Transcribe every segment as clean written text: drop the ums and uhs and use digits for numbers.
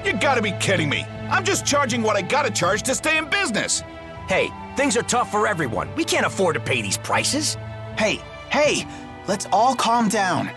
You gotta be kidding me! I'm just charging what I gotta charge to stay in business! Hey, things are tough for everyone. We can't afford to pay these prices. Hey, let's all calm down.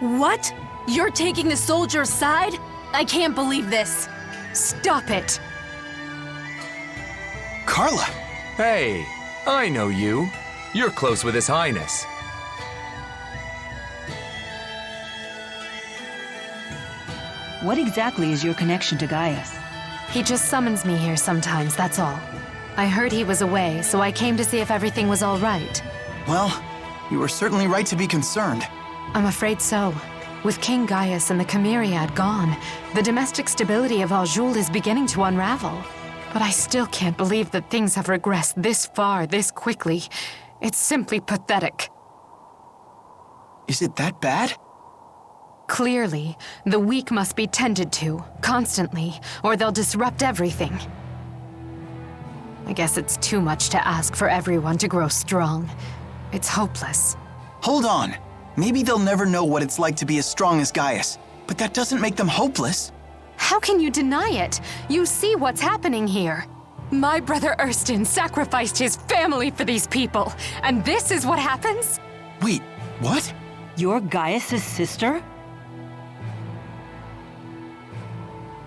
What? You're taking the soldier's side? I can't believe this. Stop it. Carla! Hey, I know you. You're close with His Highness. What exactly is your connection to Gaius? He just summons me here sometimes, that's all. I heard he was away, so I came to see if everything was all right. Well, you were certainly right to be concerned. I'm afraid so. With King Gaius and the Chimeriad gone, the domestic stability of Al-Jul is beginning to unravel. But I still can't believe that things have regressed this far, this quickly. It's simply pathetic. Is it that bad? Clearly, the weak must be tended to, constantly, or they'll disrupt everything. I guess it's too much to ask for everyone to grow strong. It's hopeless. Hold on. Maybe they'll never know what it's like to be as strong as Gaius, but that doesn't make them hopeless. How can you deny it? You see what's happening here. My brother Erston sacrificed his family for these people, and this is what happens? Wait, what? You're Gaius' sister?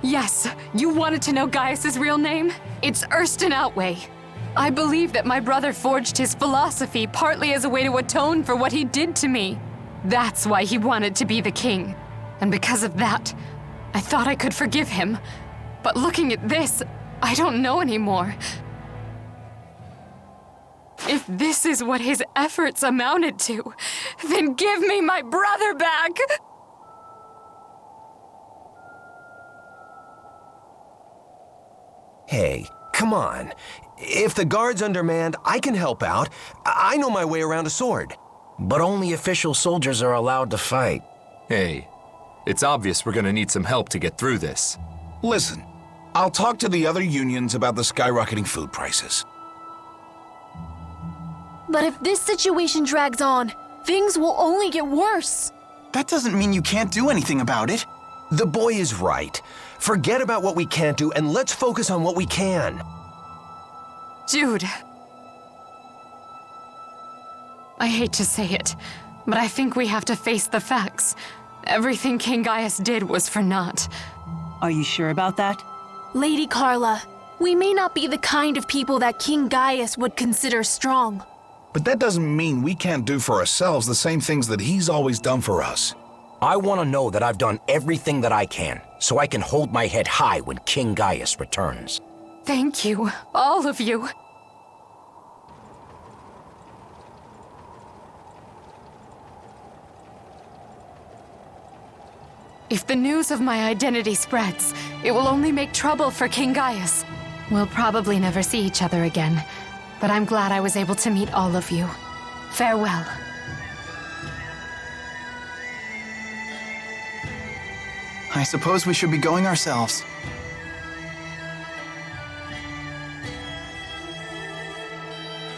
Yes, you wanted to know Gaius' real name? It's Erston Outway. I believe that my brother forged his philosophy partly as a way to atone for what he did to me. That's why he wanted to be the king. And because of that, I thought I could forgive him. But looking at this, I don't know anymore. If this is what his efforts amounted to, then give me my brother back! Hey, come on. If the guard's undermanned, I can help out. I know my way around a sword. But only official soldiers are allowed to fight. Hey, it's obvious we're gonna need some help to get through this. Listen, I'll talk to the other unions about the skyrocketing food prices. But if this situation drags on, things will only get worse. That doesn't mean you can't do anything about it. The boy is right. Forget about what we can't do and let's focus on what we can. Jude. I hate to say it, but I think we have to face the facts. Everything King Gaius did was for naught. Are you sure about that? Lady Carla, we may not be the kind of people that King Gaius would consider strong. But that doesn't mean we can't do for ourselves the same things that he's always done for us. I want to know that I've done everything that I can, so I can hold my head high when King Gaius returns. Thank you, all of you. If the news of my identity spreads, it will only make trouble for King Gaius. We'll probably never see each other again, but I'm glad I was able to meet all of you. Farewell. I suppose we should be going ourselves.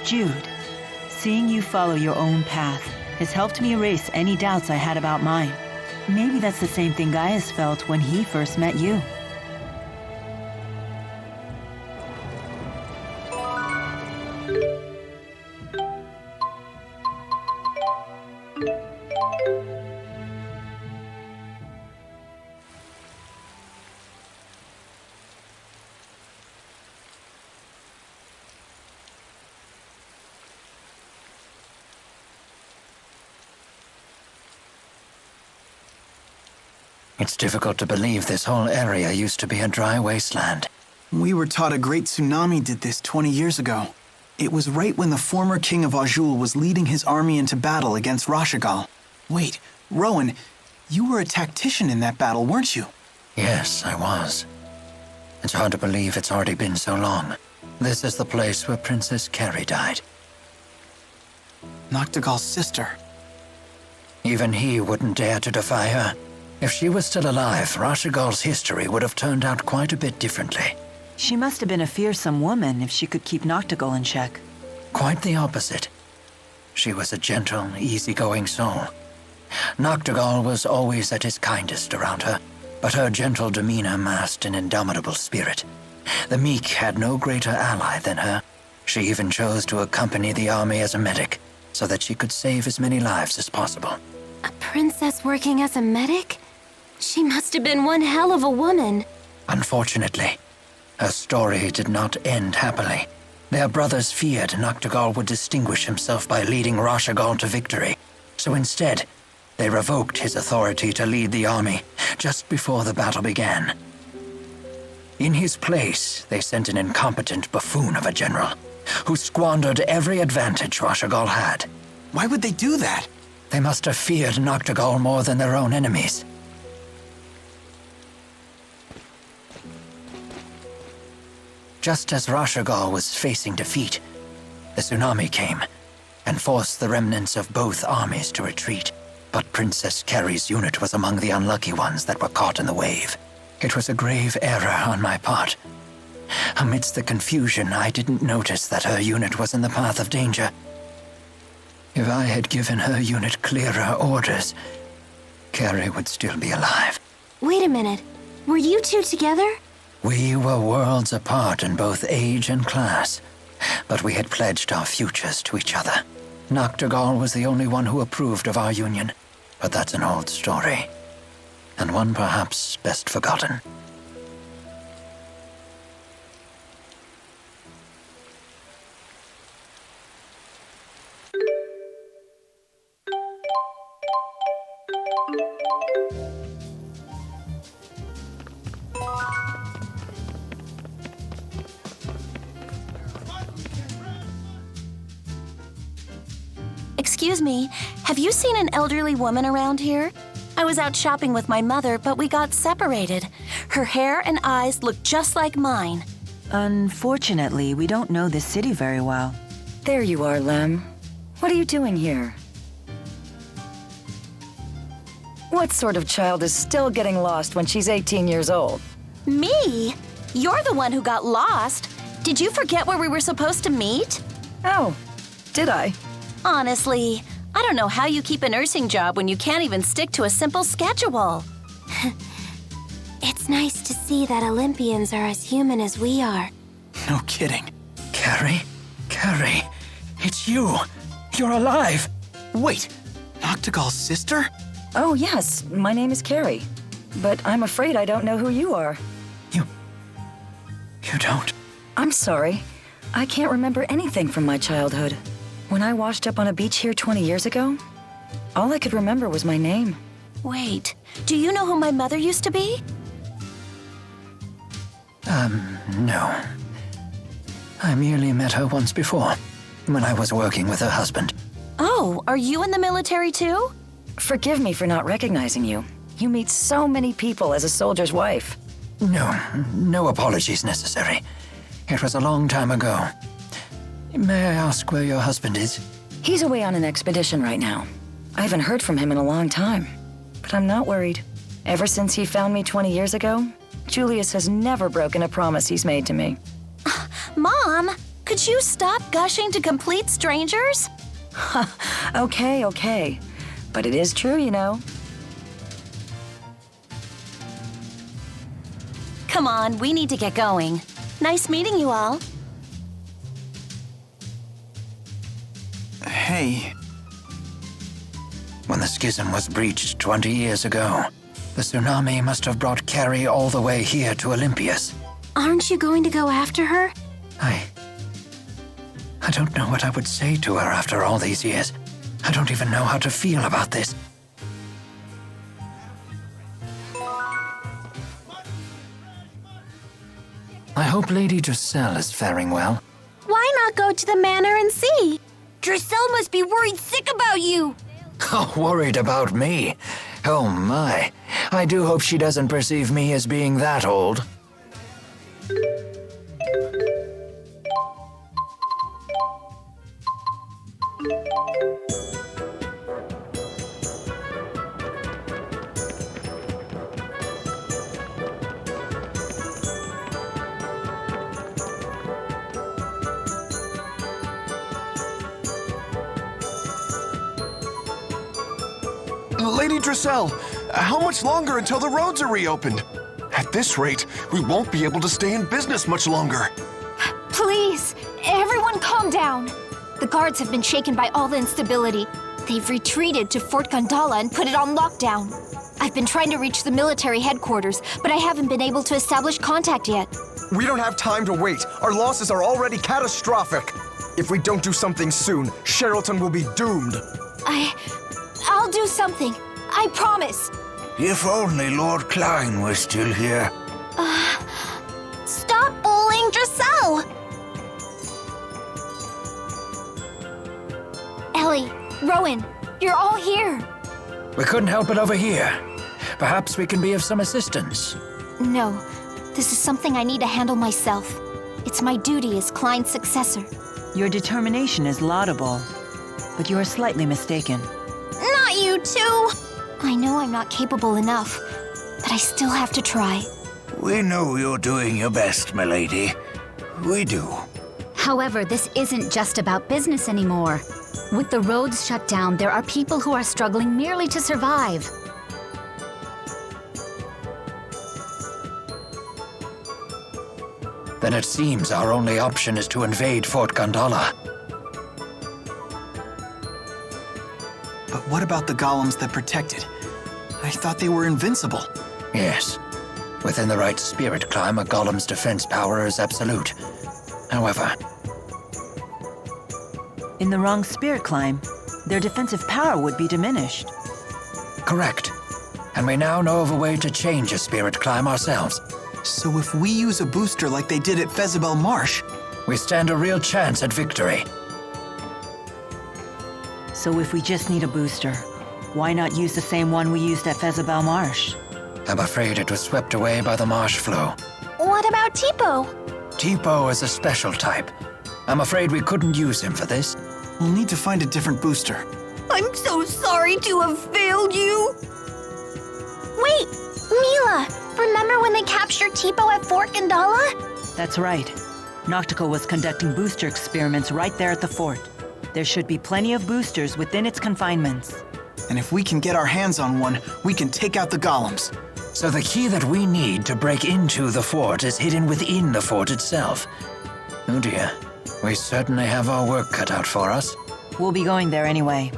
Jude, seeing you follow your own path has helped me erase any doubts I had about mine. Maybe that's the same thing Gaius felt when he first met you. It's difficult to believe this whole area used to be a dry wasteland. We were taught a great tsunami did this 20 years ago. It was right when the former king of Azul was leading his army into battle against Rashagal. Wait, Rowan, you were a tactician in that battle, weren't you? Yes, I was. It's hard to believe it's already been so long. This is the place where Princess Carrie died. Noctigal's sister. Even he wouldn't dare to defy her. If she was still alive, Rashagal's history would have turned out quite a bit differently. She must have been a fearsome woman if she could keep Noctigal in check. Quite the opposite. She was a gentle, easygoing soul. Noctigal was always at his kindest around her, but her gentle demeanor masked an indomitable spirit. The meek had no greater ally than her. She even chose to accompany the army as a medic, so that she could save as many lives as possible. A princess working as a medic? She must have been one hell of a woman. Unfortunately, her story did not end happily. Their brothers feared Noctigal would distinguish himself by leading Rashagal to victory, so instead, they revoked his authority to lead the army just before the battle began. In his place, they sent an incompetent buffoon of a general who squandered every advantage Rashagal had. Why would they do that? They must have feared Noctigal more than their own enemies. Just as Rashagal was facing defeat, the tsunami came and forced the remnants of both armies to retreat. But Princess Carrie's unit was among the unlucky ones that were caught in the wave. It was a grave error on my part. Amidst the confusion, I didn't notice that her unit was in the path of danger. If I had given her unit clearer orders, Carrie would still be alive. Wait a minute. Were you two together? We were worlds apart in both age and class, but we had pledged our futures to each other. Noctigal was the only one who approved of our union, but that's an old story, and one perhaps best forgotten. Excuse me, have you seen an elderly woman around here? I was out shopping with my mother, but we got separated. Her hair and eyes look just like mine. Unfortunately, we don't know this city very well. There you are, Lem. What are you doing here? What sort of child is still getting lost when she's 18 years old? Me? You're the one who got lost. Did you forget where we were supposed to meet? Oh, did I? Honestly, I don't know how you keep a nursing job when you can't even stick to a simple schedule. It's nice to see that Olympians are as human as we are. No kidding. Carrie? Carrie, it's you. You're alive. Wait, Noctigal's sister? Oh, yes, my name is Carrie. But I'm afraid I don't know who you are. You don't? I'm sorry. I can't remember anything from my childhood. When I washed up on a beach here 20 years ago, all I could remember was my name. Wait, do you know who my mother used to be? No. I merely met her once before, when I was working with her husband. Oh, are you in the military too? Forgive me for not recognizing you. You meet so many people as a soldier's wife. No apologies necessary. It was a long time ago. May I ask where your husband is? He's away on an expedition right now. I haven't heard from him in a long time, but I'm not worried. Ever since he found me 20 years ago, Julius has never broken a promise he's made to me. Mom, could you stop gushing to complete strangers? Okay. But it is true, you know. Come on, we need to get going. Nice meeting you all. Hey. When the schism was breached 20 years ago, the tsunami must have brought Carrie all the way here to Olympias. Aren't you going to go after her? I don't know what I would say to her after all these years. I don't even know how to feel about this. hope Lady Dressel is faring well. Why not go to the manor and see? Dressel must be worried sick about you. Oh, worried about me? Oh my. I do hope she doesn't perceive me as being that old. Lady Dressel, how much longer until the roads are reopened? At this rate, we won't be able to stay in business much longer. Please, everyone calm down. The guards have been shaken by all the instability. They've retreated to Fort Gondola and put it on lockdown. I've been trying to reach the military headquarters, but I haven't been able to establish contact yet. We don't have time to wait. Our losses are already catastrophic. If we don't do something soon, Sherrilton will be doomed. I'll do something. I promise. If only Lord Klein were still here. Stop bullying Dressel! Ellie, Rowan, you're all here. We couldn't help it over here. Perhaps we can be of some assistance. No, this is something I need to handle myself. It's my duty as Klein's successor. Your determination is laudable, but you are slightly mistaken. Not you too! I know I'm not capable enough, but I still have to try. We know you're doing your best, milady. We do. However, this isn't just about business anymore. With the roads shut down, there are people who are struggling merely to survive. Then it seems our only option is to invade Fort Gondola. But what about the golems that protect it? I thought they were invincible. Yes. Within the right spirit climb, a golem's defense power is absolute. However, in the wrong spirit climb, their defensive power would be diminished. correct. And we now know of a way to change a spirit climb ourselves. So if we use a booster like they did at Fezabel Marsh, we stand a real chance at victory. So if we just need a booster, why not use the same one we used at Fezabel Marsh? I'm afraid it was swept away by the marsh flow. What about Tipo? Tipo is a special type. I'm afraid we couldn't use him for this. We'll need to find a different booster. I'm so sorry to have failed you. Wait, Mila, remember when they captured Tipo at Fort Gondola? That's right. Noctica was conducting booster experiments right there at the fort. There should be plenty of boosters within its confinements. And if we can get our hands on one, we can take out the golems. So the key that we need to break into the fort is hidden within the fort itself. Oh dear. We certainly have our work cut out for us. We'll be going there anyway.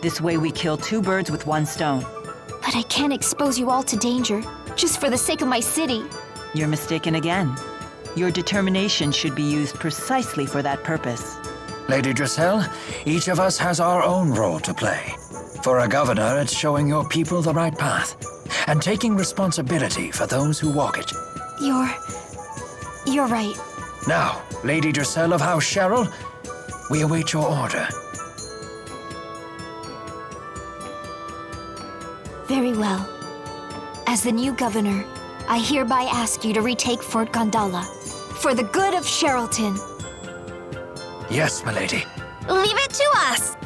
This way we kill two birds with one stone. But I can't expose you all to danger, just for the sake of my city. You're mistaken again. Your determination should be used precisely for that purpose. Lady Dressel, each of us has our own role to play. For a governor, it's showing your people the right path, and taking responsibility for those who walk it. You're right. Now, Lady Dressel of House Cheryl, we await your order. Very well. As the new governor, I hereby ask you to retake Fort Gondola, for the good of Sherrilton. Yes, milady. Leave it to us!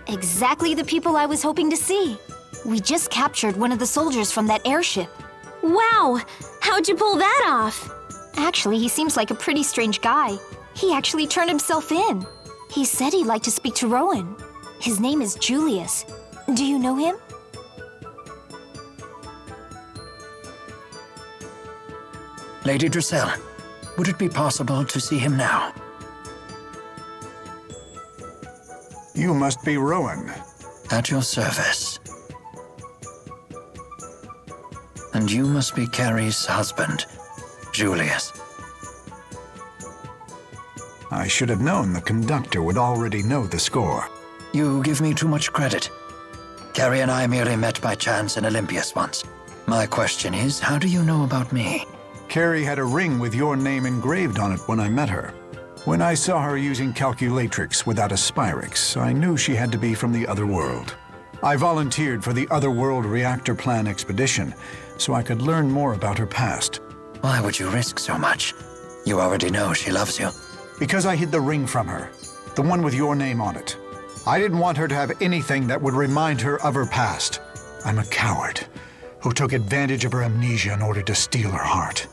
Exactly the people I was hoping to see. We just captured one of the soldiers from that airship. Wow! How'd you pull that off? Actually, he seems like a pretty strange guy. He actually turned himself in. He said he'd like to speak to Rowan. His name is Julius. Do you know him? Lady Dressel, would it be possible to see him now? You must be Rowan. At your service. And you must be Carrie's husband, Julius. I should have known the conductor would already know the score. You give me too much credit. Carrie and I merely met by chance in Olympias once. My question is, how do you know about me? Carrie had a ring with your name engraved on it when I met her. When I saw her using calculatrix without a Spyrix, I knew she had to be from the other world. I volunteered for the Otherworld Reactor Plan expedition, so I could learn more about her past. Why would you risk so much? You already know she loves you. Because I hid the ring from her, the one with your name on it. I didn't want her to have anything that would remind her of her past. I'm a coward who took advantage of her amnesia in order to steal her heart.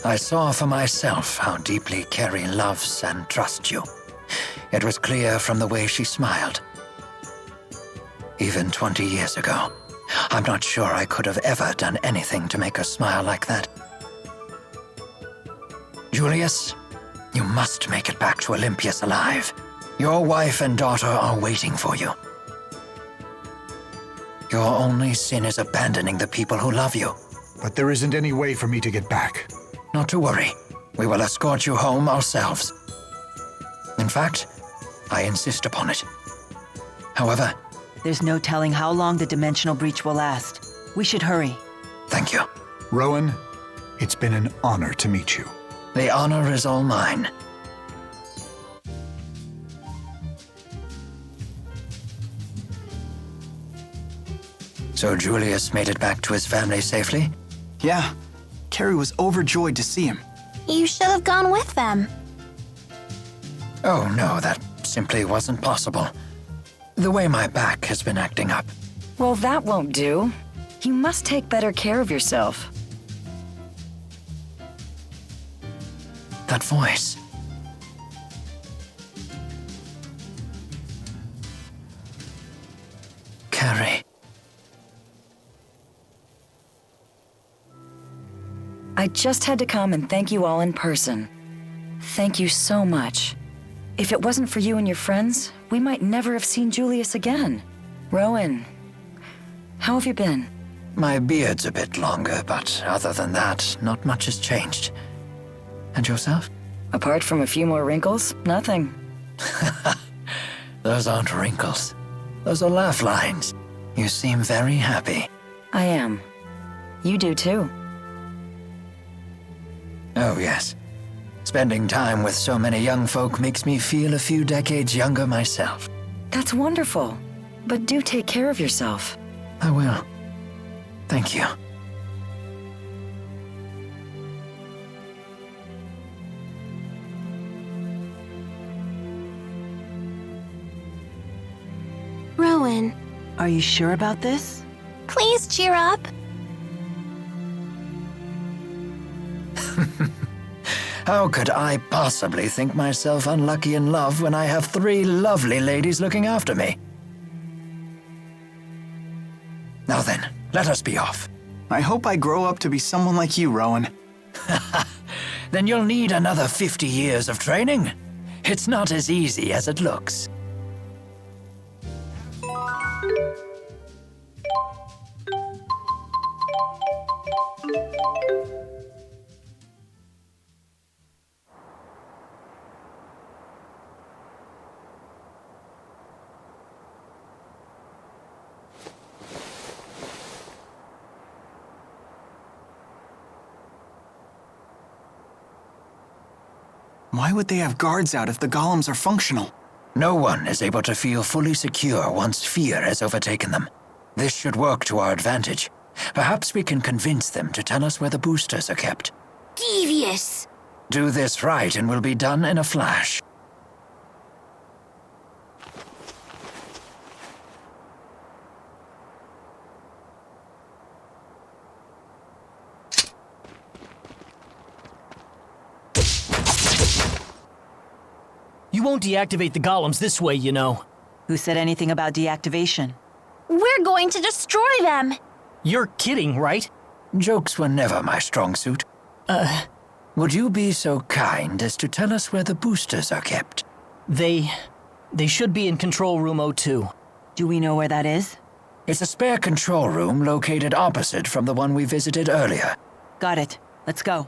I saw for myself how deeply Carrie loves and trusts you. It was clear from the way she smiled. Even 20 years ago, I'm not sure I could have ever done anything to make her smile like that. Julius, you must make it back to Olympias alive. Your wife and daughter are waiting for you. Your only sin is abandoning the people who love you. But there isn't any way for me to get back. Not to worry. We will escort you home ourselves. In fact, I insist upon it. However, there's no telling how long the dimensional breach will last. We should hurry. Thank you. Rowan, it's been an honor to meet you. The honor is all mine. So Julius made it back to his family safely? Yeah. Carrie was overjoyed to see him. You should have gone with them. Oh no, that simply wasn't possible. The way my back has been acting up. Well, that won't do. You must take better care of yourself. That voice. Carrie. I just had to come and thank you all in person. Thank you so much. If it wasn't for you and your friends, we might never have seen Julius again. Rowan, how have you been? My beard's a bit longer, but other than that, not much has changed. And yourself? Apart from a few more wrinkles, nothing. Those aren't wrinkles. Those are laugh lines. You seem very happy. I am. You do too. Oh, yes. Spending time with so many young folk makes me feel a few decades younger myself. That's wonderful. But do take care of yourself. I will. Thank you. Rowan. Are you sure about this? Please cheer up. How could I possibly think myself unlucky in love when I have 3 lovely ladies looking after me? Now then, let us be off. I hope I grow up to be someone like you, Rowan. Then you'll need another 50 years of training. It's not as easy as it looks. Why would they have guards out if the golems are functional? No one is able to feel fully secure once fear has overtaken them. This should work to our advantage. Perhaps we can convince them to tell us where the boosters are kept. Devious. Do this right and we'll be done in a flash. You won't deactivate the golems this way, you know. Who said anything about deactivation? We're going to destroy them. You're kidding, right? Jokes were never my strong suit. Would you be so kind as to tell us where the boosters are kept? They They should be in Control Room O2. Do we know where that is? It's a spare control room located opposite from the one we visited earlier. Got it. Let's go.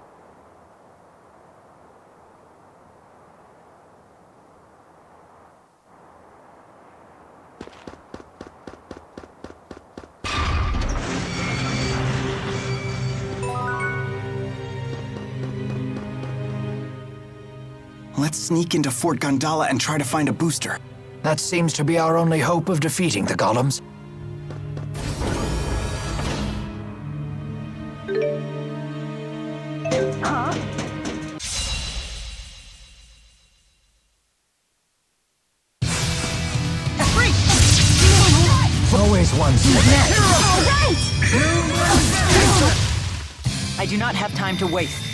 Let's sneak into Fort Gondala and try to find a booster. That seems to be our only hope of defeating the golems. Always one step ahead. I do not have time to waste.